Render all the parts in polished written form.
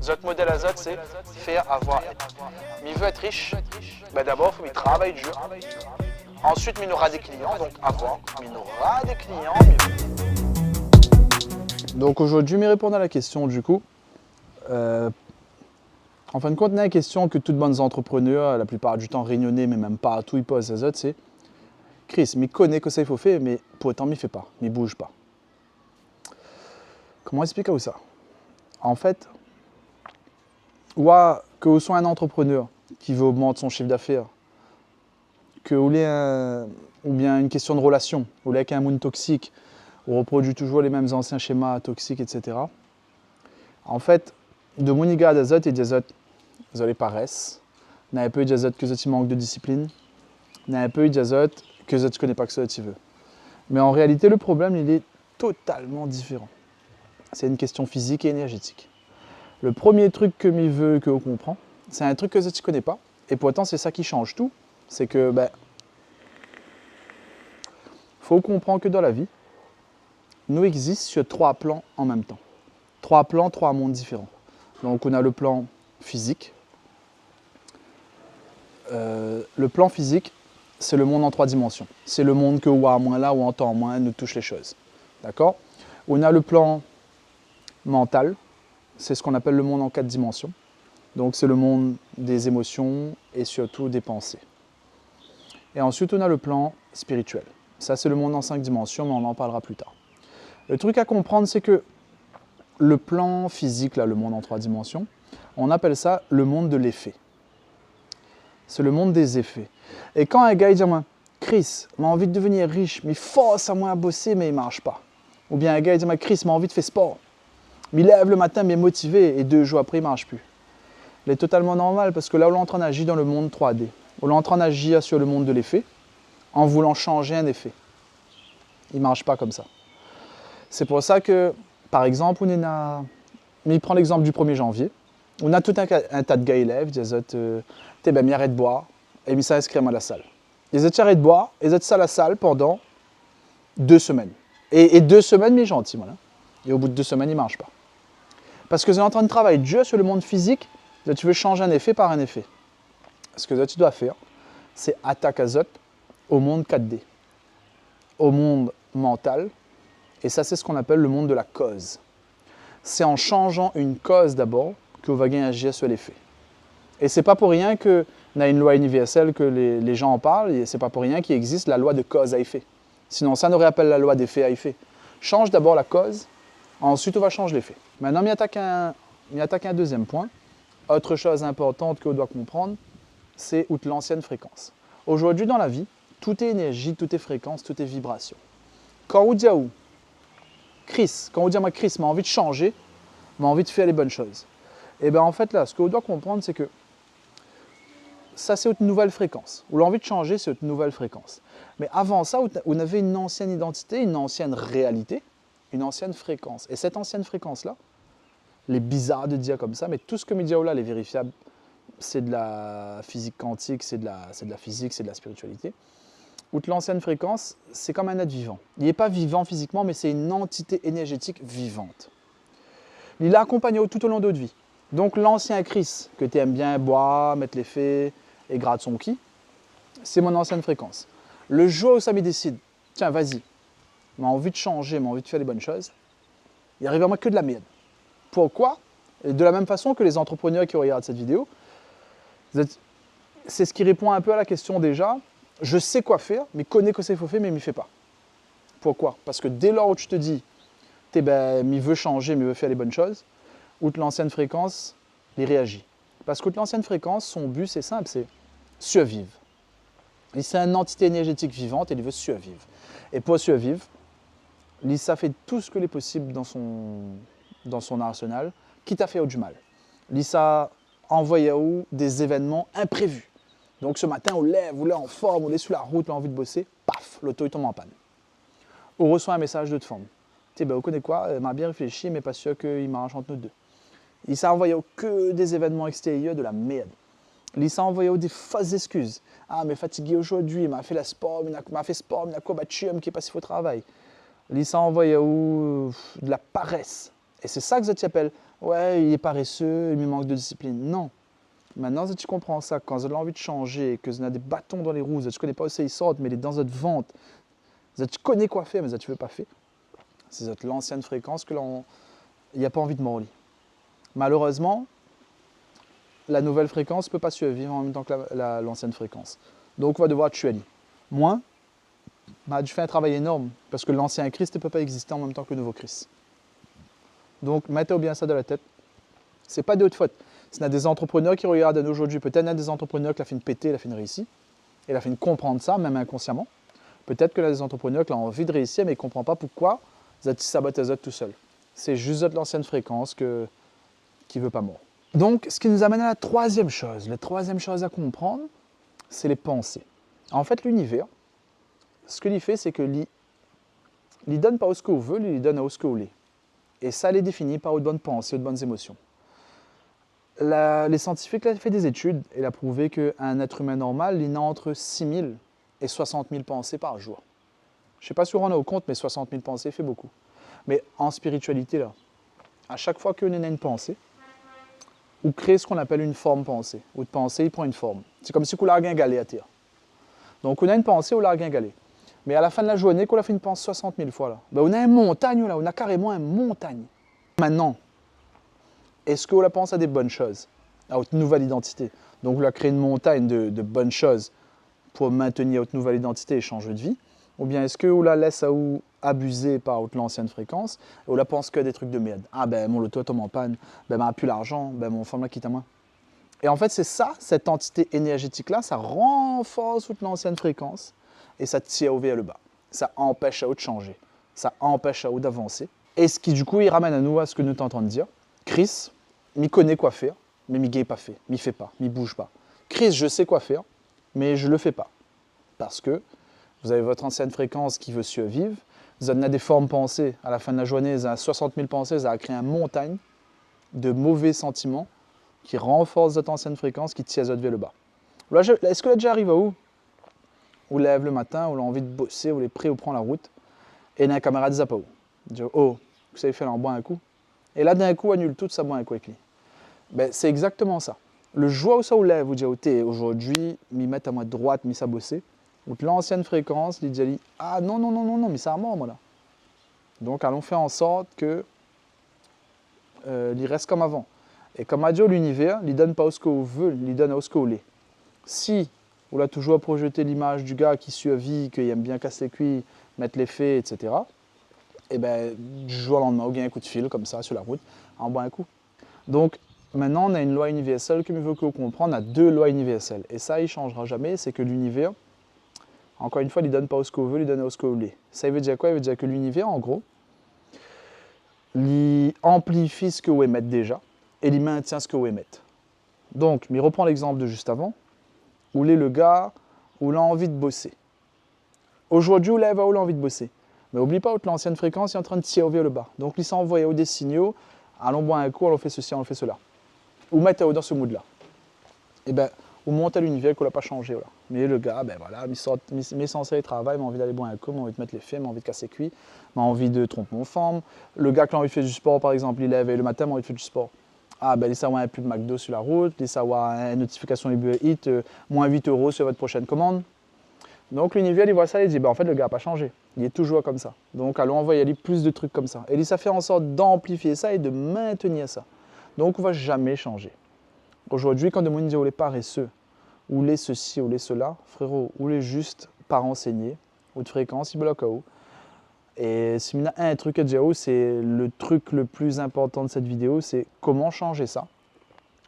Notre modèle à Zot, c'est faire, avoir, être. Mais il veut être riche, ben d'abord, il faut qu'il travaille dur. Ensuite, il aura des clients, donc avoir, il aura des clients. Donc aujourd'hui, je vais répondre à la question du coup. En fin de compte, il y a une question que toutes bonnes entrepreneurs, la plupart du temps réunionnais, mais même pas tout, ils posent à Zot, c'est Chris, mais connaît que ça il faut faire, mais pour autant, il ne fait pas, il ne bouge pas. Comment expliquer ça? En fait, que vous soyez un entrepreneur qui veut augmenter son chiffre d'affaires, que vous avez ou bien une question de relation, vous avez un monde toxique, vous reproduit toujours les mêmes anciens schémas toxiques, etc. En fait, de mon égard d'azot et d'azot, vous avez paresse, n'a un peu d'azot que vous manque de discipline, n'a un peu d'azot que vous ne connaissez pas que ça tu veux. Mais en réalité, le problème, il est totalement différent. C'est une question physique et énergétique. Le premier truc que je veux que vous compreniez, c'est un truc que tu ne connais pas. Et pourtant, c'est ça qui change tout. C'est que, faut comprendre que dans la vie, nous existons sur 3 plans en même temps. 3 plans, 3 mondes différents. Donc, on a le plan physique. Le plan physique, c'est le monde en 3 dimensions. C'est le monde que ou à moins là ou en temps moins nous touche les choses. D'accord? On a le plan mental. C'est ce qu'on appelle le monde en 4 dimensions. Donc c'est le monde des émotions et surtout des pensées. Et ensuite on a le plan spirituel. Ça c'est le monde en 5 dimensions, mais on en parlera plus tard. Le truc à comprendre, c'est que le plan physique, là, le monde en 3 dimensions, on appelle ça le monde de l'effet. C'est le monde des effets. Et quand un gars il dit « Chris, j'ai envie de devenir riche, mais force à moi à bosser, mais il ne marche pas. » Ou bien un gars il dit « Chris, j'ai envie de faire sport. Mais il lève le matin, mais motivé, et 2 jours après, il ne marche plus. » Il est totalement normal parce que là, on est en train d'agir dans le monde 3D. On est en train d'agir sur le monde de l'effet en voulant changer un effet. Il ne marche pas comme ça. C'est pour ça que, par exemple, mais prend l'exemple du 1er janvier. On a tout un tas de gars élèves, ils disent « T'es bien, arrête de boire » et ils s'inscrivent à la salle. Ils disent « Arrête de boire » et ils sont à la salle pendant 2 semaines. Et 2 semaines, mais gentil, voilà. Et au bout de 2 semaines, il ne marche pas. Parce que vous êtes en train de travailler dur sur le monde physique, tu veux changer un effet par un effet. Ce que tu dois faire, c'est attaquer Zot au monde 4D, au monde mental, et ça c'est ce qu'on appelle le monde de la cause. C'est en changeant une cause d'abord que vous allez agir sur l'effet. Et c'est pas pour rien qu'on a une loi universelle que les gens en parlent, et c'est pas pour rien qu'il existe la loi de cause à effet. Sinon ça n'aurait appelé la loi d'effet à effet. Change d'abord la cause, ensuite on va changer l'effet. Maintenant, on attaque un deuxième point. Autre chose importante qu'on doit comprendre, c'est l'ancienne fréquence. Aujourd'hui, dans la vie, tout est énergie, tout est fréquence, tout est vibration. Quand on dit à Chris, quand on dit à moi, Chris, m'a envie de changer, m'a envie de faire les bonnes choses. Et bien en fait, là, ce qu'on doit comprendre, c'est que ça, c'est une nouvelle fréquence. Ou l'envie de changer, c'est une nouvelle fréquence. Mais avant ça, on avait une ancienne identité, une ancienne réalité, une ancienne fréquence. Et cette ancienne fréquence-là, les bizarres de dire comme ça, mais tout ce que Mediao là, les vérifiables, c'est de la physique quantique, c'est de la physique, c'est de la spiritualité. Outre l'ancienne fréquence, c'est comme un être vivant. Il n'est pas vivant physiquement, mais c'est une entité énergétique vivante. Il l'a accompagné tout au long de votre vie. Donc l'ancien Chris, que tu aimes bien boire, mettre les faits et gratte son ki, c'est mon ancienne fréquence. Le jour où ça me décide, tiens, vas-y, j'ai envie de changer, j'ai envie de faire les bonnes choses, il arrive à moi que de la merde. Pourquoi? Et de la même façon que les entrepreneurs qui regardent cette vidéo, c'est ce qui répond un peu à la question déjà. Je sais quoi faire, mais connais que c'est faut faire, mais il ne fait pas. Pourquoi? Parce que dès lors où tu te dis, il veut changer, mais il veut faire les bonnes choses, outre l'ancienne fréquence, il réagit. Parce que l'ancienne fréquence, son but c'est simple, c'est survivre. C'est une entité énergétique vivante et il veut survivre. Et pour survivre, Lisa fait tout ce que est possible dans son arsenal, quitte à faire du mal. Lisa envoie des événements imprévus. Donc ce matin, on lève, on est en forme, on est sur la route, on a envie de bosser, paf, l'auto tombe en panne. On reçoit un message de forme. Vous connaissez quoi, on m'a bien réfléchi, mais pas sûr qu'il m'arrange entre nous deux. Lisa a envoyé que des événements extérieurs de la merde. Lisa a envoyé des fausses excuses. Ah, mais fatigué aujourd'hui, il m'a fait sport, il m'a fait sport, il m'a combattu, il m'a passé au travail. Lisa a envoyé de la paresse. Et c'est ça que je t'appelle Ouais, il est paresseux, il me manque de discipline. Non. Maintenant, si tu comprends ça, quand vous avez envie de changer, que vous avez des bâtons dans les roues, tu ne connais pas où ils sortent, mais il est dans votre ventre, tu connais quoi faire, mais tu ne veux pas faire. C'est l'ancienne fréquence que il n'y a pas envie de mordre. Malheureusement, la nouvelle fréquence ne peut pas survivre en même temps que l'ancienne fréquence. Donc, on va devoir tuer. Moi, je fais un travail énorme parce que l'ancien Christ ne peut pas exister en même temps que le nouveau Christ. Donc, mettez bien ça dans la tête. Ce n'est pas de votre faute. Il y a des entrepreneurs qui regardent aujourd'hui. Peut-être qu'il y a des entrepreneurs qui l'ont fait péter, qui l'ont fait réussir. Et l'ont fait comprendre ça, même inconsciemment. Peut-être qu'il y a des entrepreneurs qui ont envie de réussir, mais ils ne comprennent pas pourquoi vous êtes saboté tout seul. C'est juste de l'ancienne fréquence qui ne veut pas mordre. Donc, ce qui nous amène à la troisième chose. La troisième chose à comprendre, c'est les pensées. En fait, l'univers, ce qu'il fait, c'est que il ne donne pas ce qu'on veut, il donne à ce qu'on est. Et ça, il est défini par de bonnes pensées, de bonnes émotions. Les scientifiques ont fait des études et ont prouvé qu'un être humain normal, il a entre 6 000 et 60 000 pensées par jour. Je ne sais pas si on en a au compte, mais 60 000 pensées fait beaucoup. Mais en spiritualité, là, à chaque fois qu'on a une pensée, on crée ce qu'on appelle une forme pensée. Ou de pensée, il prend une forme. C'est comme si on a un galet à terre. Donc on a une pensée, on a un galet. Mais à la fin de la journée, qu'on a fait une pensée 60 000 fois, là, ben on a une montagne, là, on a carrément une montagne. Maintenant, est-ce qu'on la pense à des bonnes choses, à votre nouvelle identité? Donc on a créé une montagne de bonnes choses pour maintenir votre nouvelle identité et changer de vie. Ou bien est-ce qu'on la laisse abuser par l'ancienne fréquence et on la pense que des trucs de merde? Ah ben mon loto tombe en panne, ben m'a plus l'argent, ben mon femme la quitte à moi. Et en fait c'est ça, cette entité énergétique-là, ça renforce toute l'ancienne fréquence et ça tire vers le bas. Ça empêche à eux de changer, ça empêche à eux d'avancer. Et ce qui du coup il ramène à nous à ce que nous sommes en train de dire. Chris, m'y connaît quoi faire, mais m'y gagne pas fait, m'y fait pas, m'y bouge pas. Chris, je sais quoi faire, mais je le fais pas. Parce que vous avez votre ancienne fréquence qui veut survivre, vous en avez des formes pensées, à la fin de la journée, vous avez 60 000 pensées, vous avez créé une montagne de mauvais sentiments qui renforcent votre ancienne fréquence, qui tire vers le bas. Est-ce que là déjà arrive à où? Vous lève le matin, vous avez envie de bosser, vous êtes prêt, vous prenez la route, et un camarade dit pas où. Dit, oh, vous savez faire en boire un coup. Et là, d'un coup, annule tout, ça boit un coup avec lui. Ben, c'est exactement ça. Le jour où ça vous lève, vous dites, aujourd'hui, m'y mettre à moi de droite, m'y ça bosser. Donc l'ancienne fréquence, il dit, ah non, non, non, non, non, mais c'est à mort, moi là. Donc allons faire en sorte que il reste comme avant. Et comme a dit l'univers, il ne donne pas ce qu'on veut, il donne à ce qu'on est. Si on a toujours projeté l'image du gars qui survit, qui aime bien casser les cuits, mettre les faits, etc., et bien, du jour au lendemain, on gagne un coup de fil comme ça sur la route, en boit un coup. Donc maintenant, on a une loi universelle que nous veut qu'on comprenne, on a deux lois universelles. Et ça, il ne changera jamais, c'est que l'univers, encore une fois, il ne donne pas ce qu'on veut, il donne ce qu'on veut. Ça veut dire quoi? Il veut dire que l'univers, en gros, il amplifie ce que vous émettez déjà et il maintient ce que vous émettez. Donc, je reprends l'exemple de juste avant, où est le gars où il a envie de bosser. Aujourd'hui, où il a envie de bosser. Mais n'oublie pas que l'ancienne fréquence est en train de tirer vers le bas. Donc, il s'envoie des signaux, allons boire un coup, allons faire ceci, allons faire cela. Ou mettre dans ce mood-là. Et bien, ou monter l'univers qu'on n'a pas changé. Voilà. Mais le gars, ben voilà, il censé travailler, m'a envie d'aller boire un coup, m'a envie de mettre les faits, m'a envie de casser cuit, m'a envie de tromper mon forme. Le gars qui a envie de faire du sport, par exemple, il lève le matin, m'a envie de faire du sport. Ah ben, il savoir un pub McDo sur la route, il savoir une notification Uber Eats, moins 8 € sur votre prochaine commande. Donc l'univers, il voit ça et il dit, ben, en fait, le gars n'a pas changé. Il est toujours comme ça. Donc allons envoyer plus de trucs comme ça. Et ça fait en sorte d'amplifier ça et de maintenir ça. Donc on ne va jamais changer. Aujourd'hui, quand on dit, on est paresseux, ou les ceci, ou les cela, frérot, ou les juste pas renseignés, ou de fréquence, il bloque à où. Et si on a un truc à dire, c'est le truc le plus important de cette vidéo, c'est comment changer ça.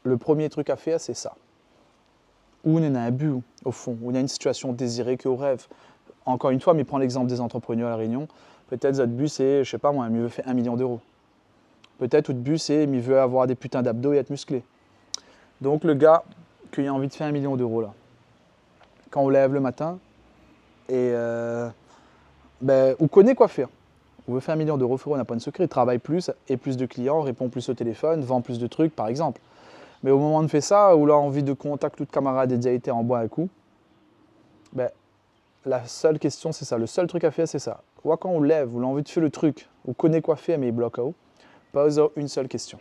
Le premier truc à faire, c'est ça. Où on a un but, au fond, où on a une situation désirée qu'au rêve. Encore une fois, mais prends l'exemple des entrepreneurs à la Réunion. Peut-être votre but, c'est, je sais pas moi, il veut faire 1 million d'euros. Peut-être votre but, c'est, il veut avoir des putains d'abdos et être musclé. Donc le gars qui a envie de faire 1 million d'euros là, quand on lève le matin, et on connaît quoi faire. On veut faire 1 million d'euros, frérot, on n'a pas de secret. Il travaille plus et plus de clients, répond plus au téléphone, vend plus de trucs, par exemple. Mais au moment de faire ça, où là, envie de contact tout camarade et déjà été en bois un coup, la seule question, c'est ça. Le seul truc à faire, c'est ça. Quand on lève, on a envie de faire le truc, on connaît quoi faire, mais il bloque à haut, pose une seule question.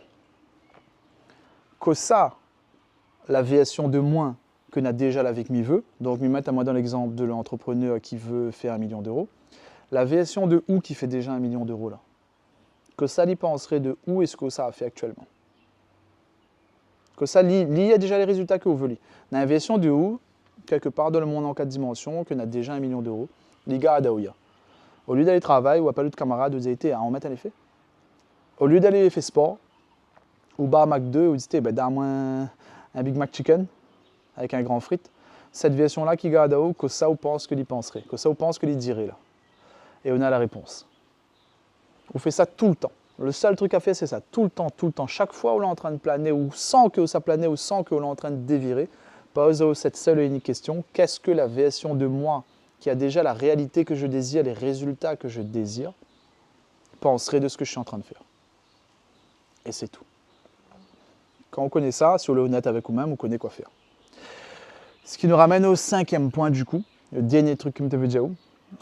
que ça, la variation de moins que n'a déjà la vie que m'y veut. Donc, m'y mettre à moi dans l'exemple de l'entrepreneur qui veut faire 1 million d'euros. La variation de où qui fait déjà 1 million d'euros là. Que ça lui penserait de où est-ce que ça a fait actuellement. Que ça y a déjà les résultats que vous voulez. Dans la variation de où, quelque part dans le monde en 4 dimensions, que n'a déjà 1 million d'euros, les gars à Daouya. Au lieu d'aller travailler ou à pas de camarades, vous avez à en mettre un effet. Au lieu d'aller faire sport, ou bar McDo, vous dites, ben, donne-moi un Big Mac Chicken avec un grand frite. Cette version-là qui garde où, que ça, vous pense que l'y penserait, que ça, vous pense que l'y dirait là. Et on a la réponse. Vous faites ça tout le temps. Le seul truc à faire, c'est ça, tout le temps. Chaque fois où on est en train de planer, ou sans que ça plane, ou sans que l'on est en train de dévirer, pose cette seule et unique question, qu'est-ce que la version de moi qui a déjà la réalité que je désire, les résultats que je désire, penserait de ce que je suis en train de faire. Et c'est tout. Quand on connaît ça, si on est honnête avec vous-même, on connaît quoi faire. Ce qui nous ramène au 5e point du coup, le dernier truc que je te dire,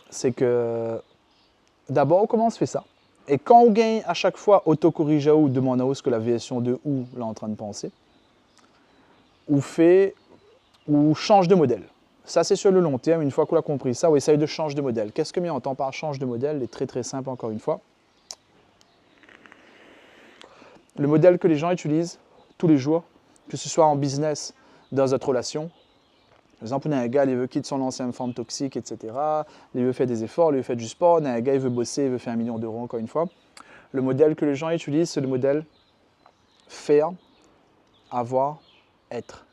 c'est que d'abord, comment on se fait ça? Et quand on gagne à chaque fois autocorrige ou demande à ce que la version de où là en train de penser, ou change de modèle. Ça, c'est sur le long terme. Une fois qu'on a compris ça, on essaye de changer de modèle. Qu'est-ce que m'y entend par change de modèle? Il est très très simple encore une fois. Le modèle que les gens utilisent tous les jours, que ce soit en business, dans votre relation. Par exemple, on a un gars, il veut quitter son ancienne femme toxique, etc. Il veut faire des efforts, il veut faire du sport. On a un gars, il veut bosser, il veut faire 1 million d'euros, encore une fois. Le modèle que les gens utilisent, c'est le modèle faire, avoir, être.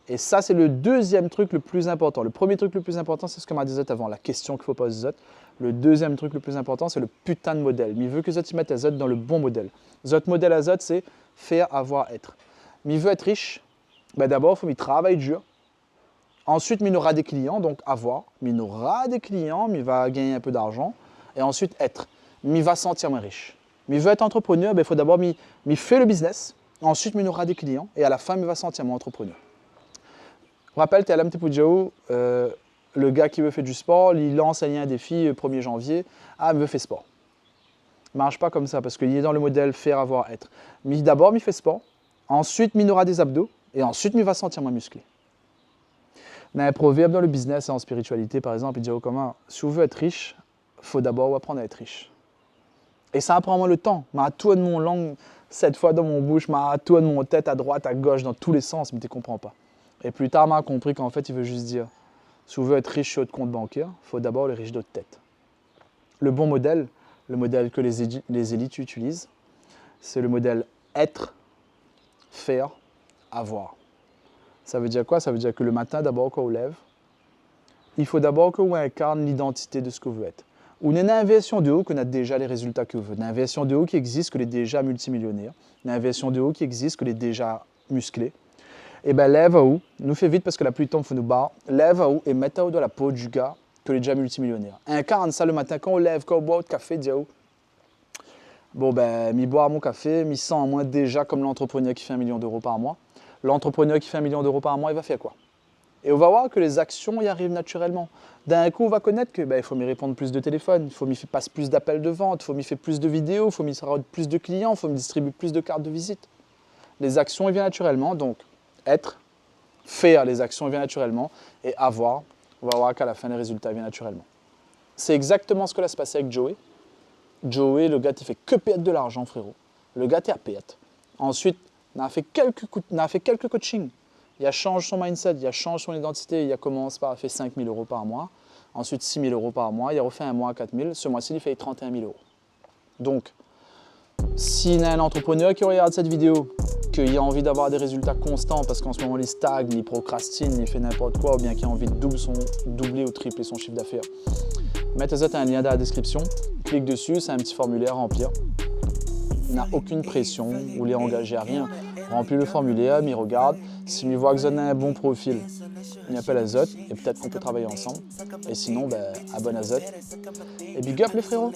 Et ça, c'est le deuxième truc le plus important. Le premier truc le plus important, c'est ce que m'a dit avant, la question qu'il faut poser aux autres. Le deuxième truc le plus important, c'est le putain de modèle. Mais il veut que les autres mettent les autres dans le bon modèle. Votre modèle à autres, c'est faire, avoir, être. Mais il veut être riche, ben d'abord, il faut qu'il travaille dur. Ensuite, il aura des clients, donc avoir. Mais il aura des clients, mais il va gagner un peu d'argent. Et ensuite, être. Mais il va se sentir moins riche. Mais il veut être entrepreneur, ben, il faut d'abord, il fait le business. Ensuite, il aura des clients. Et à la fin, il va se sentir moins entrepreneur. Je rappelle, tu es à l'Amtepoudiaou, le gars qui veut faire du sport, il lance un défi 1er janvier. Ah, il veut faire sport. Ça ne marche pas comme ça parce qu'il est dans le modèle faire, avoir, être. Mais d'abord, il fait sport. Ensuite, il aura des abdos. Et ensuite, il va se sentir moins musclé. Il y a un proverbe dans le business et en spiritualité, par exemple, il dit comment, si vous voulez être riche, il faut d'abord apprendre à être riche. Et ça apprend moins le temps. Mais tout de mon langue, 7 fois dans mon bouche, mais tout de mon tête, à droite, à gauche, dans tous les sens, mais tu ne comprends pas. Et plus tard, on a compris qu'en fait, il veut juste dire, si vous voulez être riche sur votre compte bancaire, il faut d'abord être riche de votre tête. Le bon modèle, le modèle que les élites utilisent, c'est le modèle être, faire, avoir. Ça veut dire quoi? Ça veut dire que le matin, d'abord, quand on lève, il faut d'abord que vous incarne l'identité de ce que vous êtes. Ou une inversion de haut qu'on a déjà les résultats que vous voulez. Une inversion de haut qui existe, que les déjà multimillionnaire. Une inversion de haut qui existe, que les déjà musclés. Et bien, lève à haut, nous fait vite parce que la pluie tombe, il faut nous barrer. Lève à haut et mets à haut dans la peau du gars que les déjà multimillionnaire. Incarne ça le matin quand on lève, quand on boit votre café, dis à haut. Bon, ben, m'y boire mon café, m'y sent en moins déjà comme l'entrepreneur qui fait 1 million d'euros par mois. L'entrepreneur qui fait 1 million d'euros par mois, il va faire quoi? Et on va voir que les actions y arrivent naturellement. D'un coup, on va connaître que il faut m'y répondre plus de téléphone, il faut m'y faire passer plus d'appels de vente, il faut m'y faire plus de vidéos, il faut m'y faire plus de clients, il faut me distribuer plus de cartes de visite. Les actions, elles viennent naturellement, donc être, faire les actions, elles viennent naturellement, et avoir, on va voir qu'à la fin, les résultats viennent naturellement. C'est exactement ce que là se passait avec Joey. Joey, le gars, il fait que perdre de l'argent, frérot. Le gars, t'es à perdre. Ensuite, on a fait quelques coachings. Il a changé son mindset, il a changé son identité, il a commencé par faire 5 000 euros par mois, ensuite 6 000 euros par mois, il a refait un mois à 4 000, ce mois-ci il fait 31 000 euros. Donc, s'il y a un entrepreneur qui regarde cette vidéo, qu'il a envie d'avoir des résultats constants parce qu'en ce moment il stagne, il procrastine, il fait n'importe quoi, ou bien qu'il a envie de doubler ou tripler son chiffre d'affaires, mettez-y un lien dans la description, clique dessus, c'est un petit formulaire à remplir. Il n'a aucune pression, vous ne les engagez à rien. Remplis le formulaire, il regarde. S'il voit que vous avez un bon profil, il appelle Azote et peut-être qu'on peut travailler ensemble. Et sinon, abonne à Azote. Et big up les frérots!